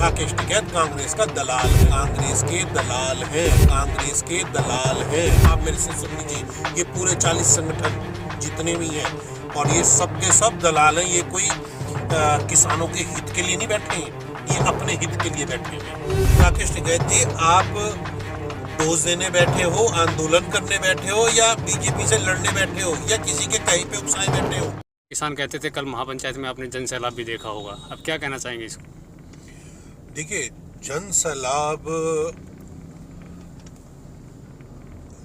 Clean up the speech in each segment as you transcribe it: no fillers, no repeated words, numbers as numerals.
राकेश टिकैत कांग्रेस का दलाल है, कांग्रेस के दलाल है, कांग्रेस के दलाल है। आप मेरे से सुन लीजिए, ये पूरे 40 संगठन जितने भी हैं और ये सब के सब दलाल हैं। ये कोई किसानों के हित के लिए नहीं बैठे हैं, ये अपने हित के लिए बैठे हैं। राकेश टिकैत जी, आप डोज देने बैठे हो, आंदोलन करने बैठे हो, या बीजेपी से लड़ने बैठे हो, या किसी के कहीं पे उकसाए बैठे हो? किसान कहते थे कल महापंचायत में आपने जन सैलाब भी देखा होगा, अब क्या कहना चाहेंगे इसको? देखिए, जन सैलाब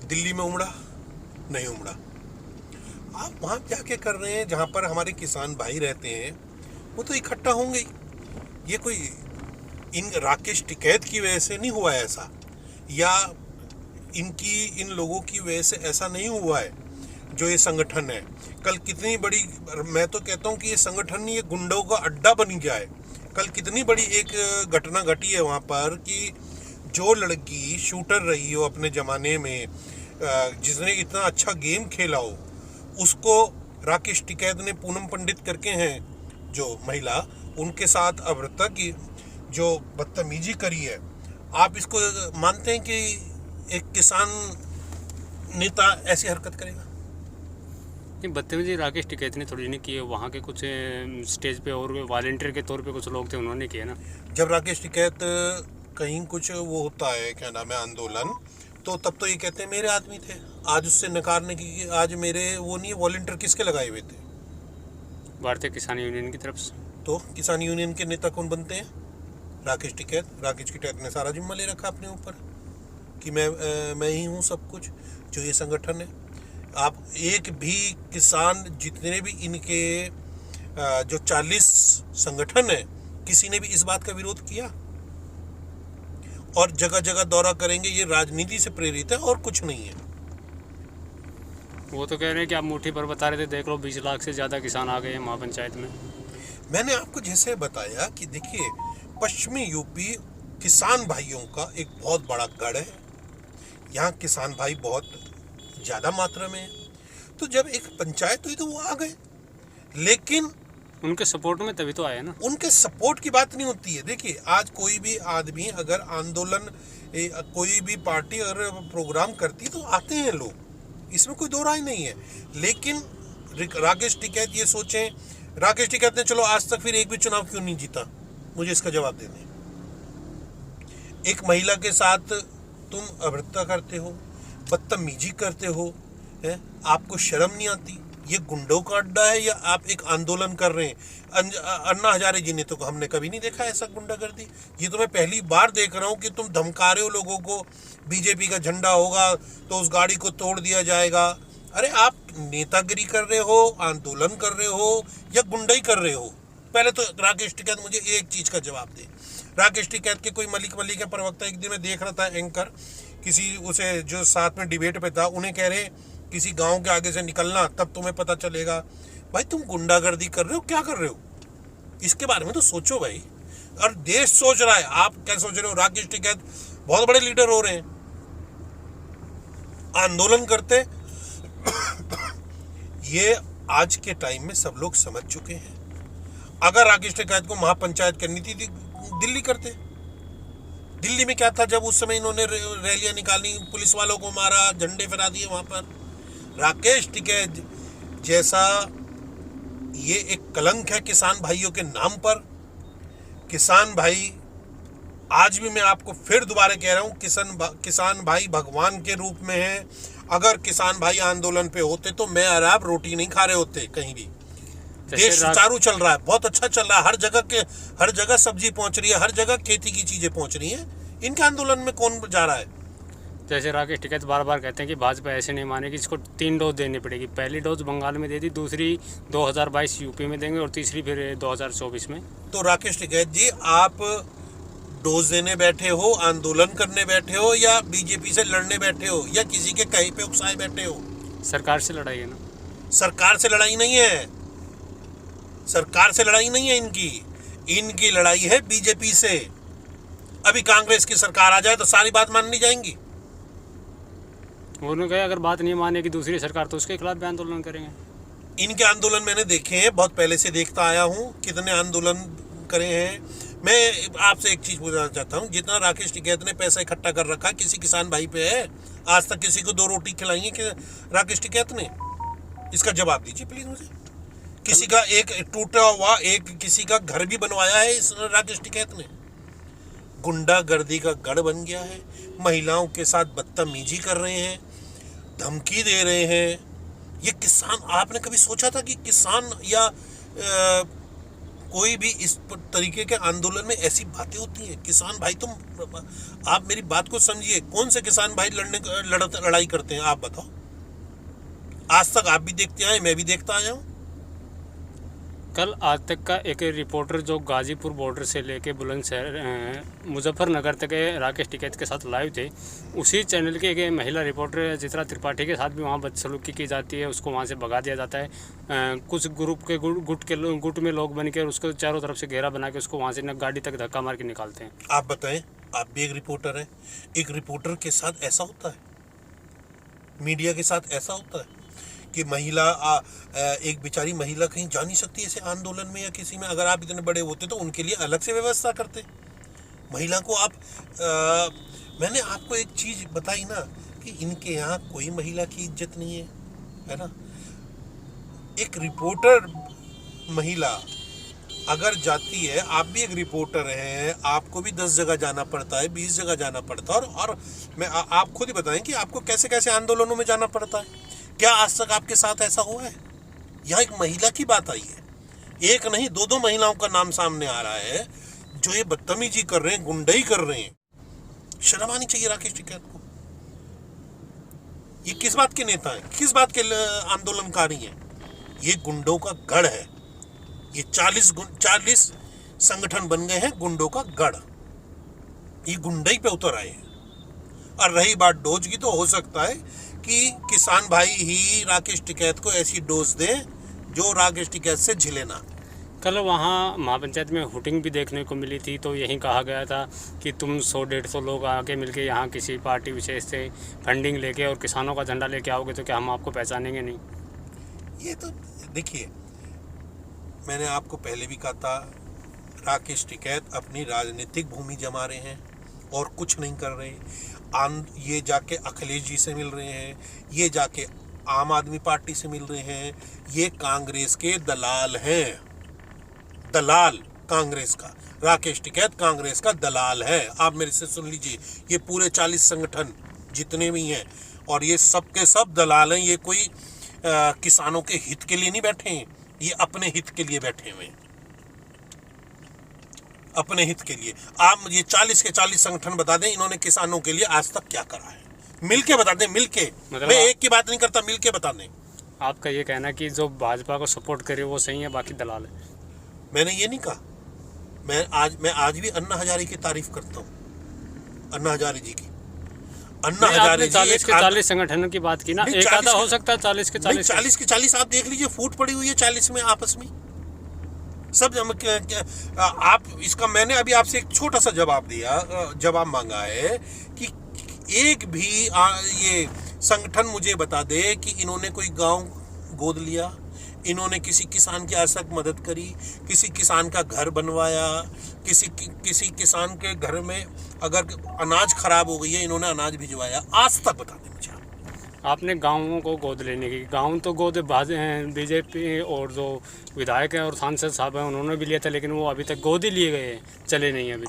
दिल्ली में उमड़ा नहीं उमड़ा, आप वहां जाके कर रहे हैं जहां पर हमारे किसान भाई रहते हैं, वो तो इकट्ठा होंगे ही। ये कोई इन राकेश टिकैत की वजह से नहीं हुआ है ऐसा, या इन लोगों की वजह से ऐसा नहीं हुआ है जो ये संगठन है। कल कितनी बड़ी, मैं तो कहता हूँ कि ये संगठन ये गुंडों का अड्डा बन गया है। कल कितनी बड़ी एक घटना घटी है वहाँ पर कि जो लड़की शूटर रही हो अपने ज़माने में, जिसने इतना अच्छा गेम खेला हो, उसको राकेश टिकैत ने पूनम पंडित करके हैं जो महिला, उनके साथ अभद्रता की जो बदतमीजी करी है, आप इसको मानते हैं कि एक किसान नेता ऐसी हरकत करेगा? नहीं, बदतमीजी राकेश टिकैत ने थोड़ी नहीं की है, वहाँ के कुछ स्टेज पे और वॉलंटियर के तौर पे कुछ लोग थे, उन्होंने किया ना। जब राकेश टिकैत कहीं कुछ वो होता है, क्या नाम है, आंदोलन, तो तब तो ये कहते हैं मेरे आदमी थे। आज उससे नकारने की, आज मेरे वो नहीं, वॉलंटियर किसके लगाए हुए थे? भारतीय किसान यूनियन की तरफ से। तो किसान यूनियन के नेता कौन बनते हैं? राकेश टिकैत। राकेश टिकैत ने सारा जिम्मा ले रखा अपने ऊपर कि मैं ही हूँ सब कुछ, जो ये संगठन है। आप एक भी किसान, जितने भी इनके जो 40 संगठन है, किसी ने भी इस बात का विरोध किया? और जगह जगह दौरा करेंगे, ये राजनीति से प्रेरित है और कुछ नहीं है। वो तो कह रहे हैं कि आप मुट्ठी पर बता रहे थे, देख लो 20 लाख से ज़्यादा किसान आ गए हैं महापंचायत में। मैंने आपको जैसे बताया कि देखिए, पश्चिमी यूपी किसान भाइयों का एक बहुत बड़ा गढ़ है। यहाँ किसान भाई बहुत ज़्यादा मात्रा में है। तो जब एक पंचायत हुई तो वो आ गए, लेकिन उनके सपोर्ट में तभी तो आए ना। उनके सपोर्ट की बात नहीं होती है। देखिए, आज कोई भी आदमी अगर आंदोलन, कोई भी पार्टी अगर प्रोग्राम करती तो आते हैं लोग, इसमें कोई दो राय नहीं है। लेकिन राकेश टिकैत ये सोचें, राकेश टिकैत ने चलो आज तक फिर एक भी चुनाव क्यों नहीं जीता, मुझे इसका जवाब देने। एक महिला के साथ तुम अभद्रता करते हो, बदतमीजी करते हो, है? आपको शर्म नहीं आती? ये गुंडों का अड्डा है या आप एक आंदोलन कर रहे हैं? अन्ना हजारे जी ने तो हमने कभी नहीं देखा ऐसा गुंडागर्दी। ये तो मैं पहली बार देख रहा हूँ कि तुम धमका रहे हो लोगों को, बीजेपी का झंडा होगा तो उस गाड़ी को तोड़ दिया जाएगा। अरे आप नेतागिरी कर रहे हो, आंदोलन कर रहे हो, या गुंडाई कर रहे हो? पहले तो राकेश टिकैत मुझे एक चीज़ का जवाब दे। राकेश टिकैत के कोई मलिक का प्रवक्ता, एक दिन मैं देख रहा था एंकर, किसी उसे जो साथ में डिबेट पे था, उन्हें कह रहे किसी गांव के आगे से निकलना, तब तुम्हें पता चलेगा। भाई तुम गुंडागर्दी कर रहे हो, क्या कर रहे हो? इसके बारे में तो सोचो भाई। और देश सोच रहा है, आप क्या सोच रहे हो? राकेश टिकैत बहुत बड़े लीडर हो रहे हैं, आंदोलन करते ये आज के टाइम में सब लोग समझ चुके हैं। अगर राकेश टिकैत को महापंचायत करनी थी, दिल्ली करते। दिल्ली में क्या था जब उस समय इन्होंने रैलियां निकाली, पुलिस वालों को मारा, झंडे फहरा दिए वहां पर। राकेश टिकैत जैसा ये एक कलंक है किसान भाइयों के नाम पर। किसान भाई, आज भी मैं आपको फिर दोबारा कह रहा हूँ, किसान भाई भगवान के रूप में है। अगर किसान भाई आंदोलन पे होते तो मैं और आप रोटी नहीं खा रहे होते कहीं भी। देश सुचारू चल रहा है, बहुत अच्छा चल रहा है, हर जगह सब्जी पहुंच रही है, हर जगह खेती की चीजें पहुंच रही हैं। इनके आंदोलन में कौन जा रहा है? जैसे राकेश टिकैत बार बार कहते हैं कि भाजपा ऐसे नहीं मानेगी, इसको 3 डोज देनी पड़ेगी। पहली डोज बंगाल में दे दी, दूसरी 2022 यूपी में देंगे और तीसरी फिर 2024 में। तो राकेश टिकैत जी, आप डोज देने बैठे हो, आंदोलन करने बैठे हो, या बीजेपी से लड़ने बैठे हो, या किसी के कहीं पे उकसाए बैठे हो? सरकार से लड़ाई है ना। सरकार से लड़ाई नहीं है, सरकार से लड़ाई नहीं है इनकी लड़ाई है बीजेपी से। अभी कांग्रेस की सरकार आ जाए तो सारी बात माननी जाएंगी। उन्होंने कहा अगर बात नहीं मानेगी दूसरी सरकार तो उसके खिलाफ भी आंदोलन करेंगे। इनके आंदोलन मैंने देखे हैं, बहुत पहले से देखता आया हूँ, कितने आंदोलन करे हैं। मैं आपसे एक चीज पूछना चाहता हूँ, जितना राकेश टिकैत ने पैसा इकट्ठा कर रखा किसी किसान भाई पे है? आज तक किसी को 2 रोटी खिलाई है कि राकेश टिकैत ने? इसका जवाब दीजिए प्लीज मुझे। किसी का एक टूटा हुआ एक किसी का घर भी बनवाया है इस राकेश टिकैत ने? गुंडागर्दी का गढ़ बन गया है, महिलाओं के साथ बदतमीजी कर रहे हैं, धमकी दे रहे हैं। ये किसान, आपने कभी सोचा था कि किसान या कोई भी इस तरीके के आंदोलन में ऐसी बातें होती हैं? किसान भाई, आप मेरी बात को समझिए, कौन से किसान भाई लड़ाई करते हैं आप बताओ? आज तक आप भी देखते आए, मैं भी देखता आया हूँ। कल आज तक का एक रिपोर्टर जो गाजीपुर बॉर्डर से लेके बुलंदशहर मुजफ्फरनगर तक राकेश टिकैत के साथ लाइव थे, उसी चैनल के एक महिला रिपोर्टर चित्रा त्रिपाठी के साथ भी वहाँ बदसलूकी की जाती है, उसको वहाँ से भगा दिया जाता है। कुछ ग्रुप के गुट में लोग बन के उसको चारों तरफ से घेरा बना के उसको वहाँ से गाड़ी तक धक्का मार के निकालते हैं। आप बताएं, आप भी एक रिपोर्टर हैं, एक रिपोर्टर के साथ ऐसा होता है? मीडिया के साथ ऐसा होता है कि महिला एक बेचारी महिला कहीं जा नहीं सकती ऐसे आंदोलन में या किसी में? अगर आप इतने बड़े होते तो उनके लिए अलग से व्यवस्था करते। महिला को आप मैंने आपको एक चीज बताई ना कि इनके यहाँ कोई महिला की इज्जत नहीं है ना? एक रिपोर्टर महिला अगर जाती है, आप भी एक रिपोर्टर हैं, आपको भी 10 जगह जाना पड़ता है, 20 जगह जाना पड़ता है, और मैं आप खुद ही बताएं कि आपको कैसे कैसे आंदोलनों में जाना पड़ता है। क्या आज तक आपके साथ ऐसा हुआ है? यहाँ एक महिला की बात आई है, एक नहीं 2 महिलाओं का नाम सामने आ रहा है जो ये बदतमीजी कर रहे हैं, गुंडाई कर रहे हैं। शर्म आनी चाहिए राकेश टिकैत को। ये किस बात के नेता हैं, किस बात के आंदोलनकारी हैं? ये गुंडों का गढ़ है। ये 40 संगठन बन गए हैं गुंडों का गढ़। ये गुंडाई पे उतर आए हैं। और रही बात डोज की, तो हो सकता है कि किसान भाई ही राकेश टिकैत को ऐसी डोज दें जो राकेश टिकैत से झिले ना। कल वहाँ महापंचायत में हुटिंग भी देखने को मिली थी, तो यही कहा गया था कि तुम 100-150 लोग आके मिलके यहाँ किसी पार्टी विशेष से फंडिंग लेके और किसानों का झंडा लेके आओगे तो क्या हम आपको पहचानेंगे नहीं? ये तो देखिए, मैंने आपको पहले भी कहा था, राकेश टिकैत अपनी राजनीतिक भूमि जमा रहे हैं और कुछ नहीं कर रहे। ये जाके अखिलेश जी से मिल रहे हैं, ये जाके आम आदमी पार्टी से मिल रहे हैं। ये कांग्रेस के दलाल हैं, दलाल कांग्रेस का। राकेश टिकैत कांग्रेस का दलाल है। आप मेरे से सुन लीजिए, ये पूरे 40 संगठन जितने भी हैं, और ये सब के सब दलाल हैं। ये कोई किसानों के हित के लिए नहीं बैठे हैं, ये अपने हित के लिए बैठे हुए हैं, अपने हित के लिए। आप मुझे 40 के 40 संगठन बता दें इन्होंने किसानों के लिए आज तक क्या करा है, मिलके बता दें, मिलके। मैं एक की बात नहीं करता, मिलके बता दें। आपका ये कहना कि जो भाजपा को सपोर्ट करे वो सही है, बाकी दलाल है? मैंने ये नहीं कहा। मैं आज भी अन्ना हजारे की तारीफ करता हूँ, अन्ना हजारे जी की। अन्ना हजारे जी 40 के 40 संगठनों की बात की ना, एक आधा हो सकता है 40 के 40 आप देख लीजिए, फूट पड़ी हुई है 40 में आपस में सब। आप इसका मैंने अभी आपसे एक छोटा सा जवाब मांगा है कि एक भी ये संगठन मुझे बता दे कि इन्होंने कोई गांव गोद लिया, इन्होंने किसी किसान की आज तक मदद करी, किसी किसान का घर बनवाया, किसी किसान के घर में अगर अनाज खराब हो गई है इन्होंने अनाज भिजवाया, आज तक बता दें मुझे। आपने गाँवों को गोद लेने की, गाँव तो गोद बीजेपी और जो विधायक हैं और सांसद साहब हैं उन्होंने भी लिया था, लेकिन वो अभी तक गोद ही लिए गए, चले नहीं अभी।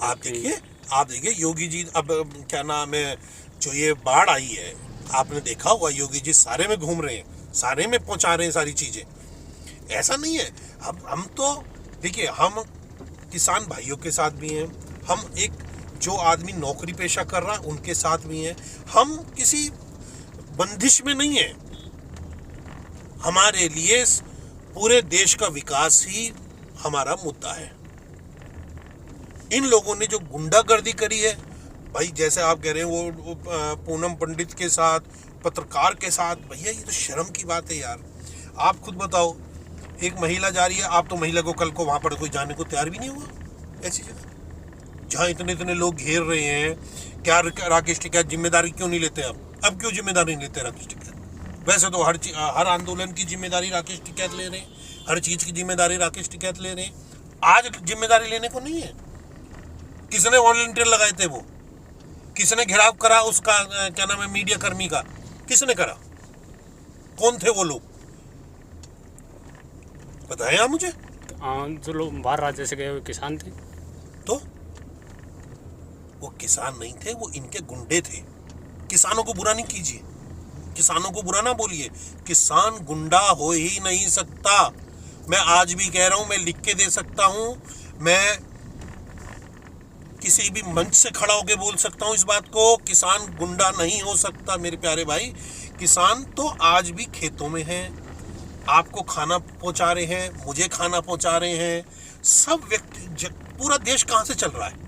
आप देखिए योगी जी, अब क्या नाम है, जो ये बाढ़ आई है आपने देखा होगा, योगी जी सारे में घूम रहे हैं, सारे में पहुंचा रहे हैं सारी चीजें। ऐसा नहीं है। अब हम तो देखिए, हम किसान भाइयों के साथ भी हैं, हम एक जो आदमी नौकरी पेशा कर रहा है उनके साथ भी हैं। हम किसी बंदिश में नहीं है। हमारे लिए पूरे देश का विकास ही हमारा मुद्दा है। इन लोगों ने जो गुंडागर्दी करी है भाई, जैसे आप कह रहे हैं वो पूनम पंडित के साथ, पत्रकार के साथ, भैया ये तो शर्म की बात है यार। आप खुद बताओ, एक महिला जा रही है, आप तो महिला को कल को वहां पर कोई जाने को तैयार भी नहीं हुआ ऐसी जगह जहां इतने लोग घेर रहे हैं। क्या राकेश टिकैत जिम्मेदारी क्यों नहीं लेते? अब क्यों जिम्मेदारी नहीं लेते राकेश टिकैत? वैसे तो हर आंदोलन की जिम्मेदारी राकेश टिकैत ले रहे हैं, हर चीज की जिम्मेदारी राकेश टिकैत ले रहे हैं। आज जिम्मेदारी लेने को नहीं है। किसने वॉलंटियर लगाए थे वो? किसने घेराव करा उसका क्या नाम है मीडिया कर्मी का? किसने करा? कौन थे वो लोग? बताएं आप मुझे। जो लोग बाहर राज्य से गए हुए किसान थे। तो वो किसान नहीं थे, वो इनके गुंडे थे। किसानों को बुरा नहीं कीजिए, किसानों को बुरा ना बोलिए। किसान गुंडा हो ही नहीं सकता। मैं आज भी कह रहा हूं, मैं लिख के दे सकता हूं, मैं किसी भी मंच से खड़ा होकर बोल सकता हूं इस बात को। किसान गुंडा नहीं हो सकता मेरे प्यारे भाई। किसान तो आज भी खेतों में हैं, आपको खाना पहुंचा रहे हैं, मुझे खाना पहुंचा रहे हैं। सब व्यक्ति, पूरा देश कहां से चल रहा है?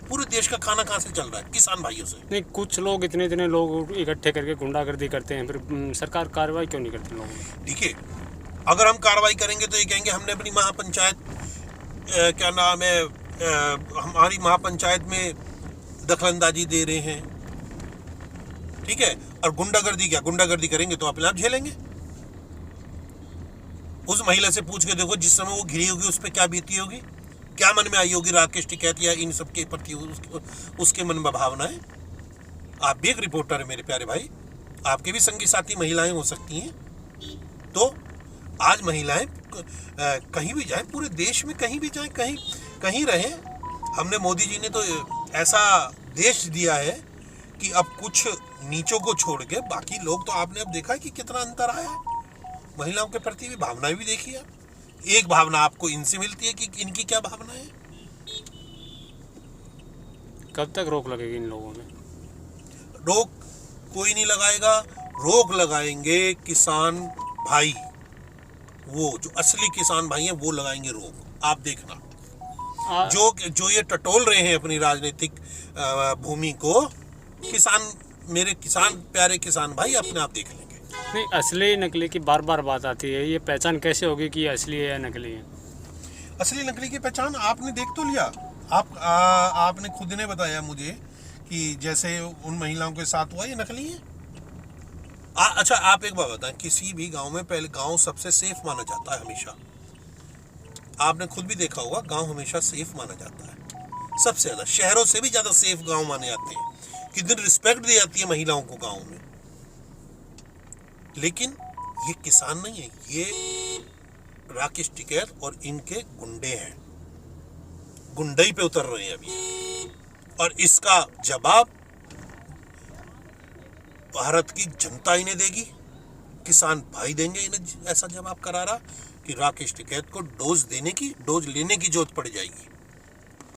पूरे देश का खाना कहां से चल रहा है? किसान भाइयों से। नहीं, कुछ लोग इतने लोग इकट्ठे करके गुंडागर्दी करते हैं, फिर सरकार कार्रवाई क्यों नहीं करती लोगों में? देखिए, अगर हम कार्रवाई करेंगे तो ये कहेंगे हमने अपनी महापंचायत क्या नाम है हमारी महापंचायत में दखलंदाजी दे रहे हैं, ठीक है। और गुंडागर्दी, क्या गुंडागर्दी करेंगे तो अपने आप झेलेंगे। उस महिला से पूछ के देखो जिस समय वो घिरी होगी उस पर क्या बीती होगी, क्या मन में आई होगी राकेश टिकैत या इन सब के प्रति उसके मन में भावनाएं। आप भी एक रिपोर्टर है मेरे प्यारे भाई, आपके भी संगी साथी महिलाएं हो सकती हैं। तो आज महिलाएं कहीं भी जाएं, पूरे देश में कहीं भी जाएं, कहीं कहीं रहें। हमने, मोदी जी ने तो ऐसा देश दिया है कि अब कुछ नीचों को छोड़ के बाकी लोग, तो आपने अब देखा कि कितना अंतर आया है। महिलाओं के प्रति भी भावनाएं भी देखिए आप। एक भावना आपको इनसे मिलती है कि इनकी क्या भावना है। कब तक रोक लगेगी इन लोगों में? रोक कोई नहीं लगाएगा, रोक लगाएंगे किसान भाई, वो जो असली किसान भाई हैं वो लगाएंगे रोक। आप देखना, जो ये टटोल रहे हैं अपनी राजनीतिक भूमि को, किसान, मेरे किसान प्यारे किसान भाई अपने आप देख लेंगे। नहीं, असली नकली की बार बार बात आती है, ये पहचान कैसे होगी कि ये असली है या नकली है? असली नकली की पहचान आपने देख तो लिया। आपने खुद ने बताया मुझे कि जैसे उन महिलाओं के साथ हुआ, ये नकली है। अच्छा, आप एक बात बताएं, किसी भी गांव में पहले गांव सबसे सेफ माना जाता है हमेशा। आपने खुद भी देखा होगा, गांव हमेशा सेफ माना जाता है, सबसे ज्यादा, शहरों से भी ज्यादा सेफ गांव माने जाते हैं। कितनी रिस्पेक्ट दी जाती है महिलाओं को गांव में। लेकिन ये किसान नहीं है, ये राकेश टिकैत और इनके गुंडे हैं, गुंडई पे उतर रहे हैं अभी। और इसका जवाब भारत की जनता इन्हें देगी, किसान भाई देंगे इन्हें ऐसा जवाब करारा कि राकेश टिकैत को डोज लेने की जरूरत पड़ जाएगी।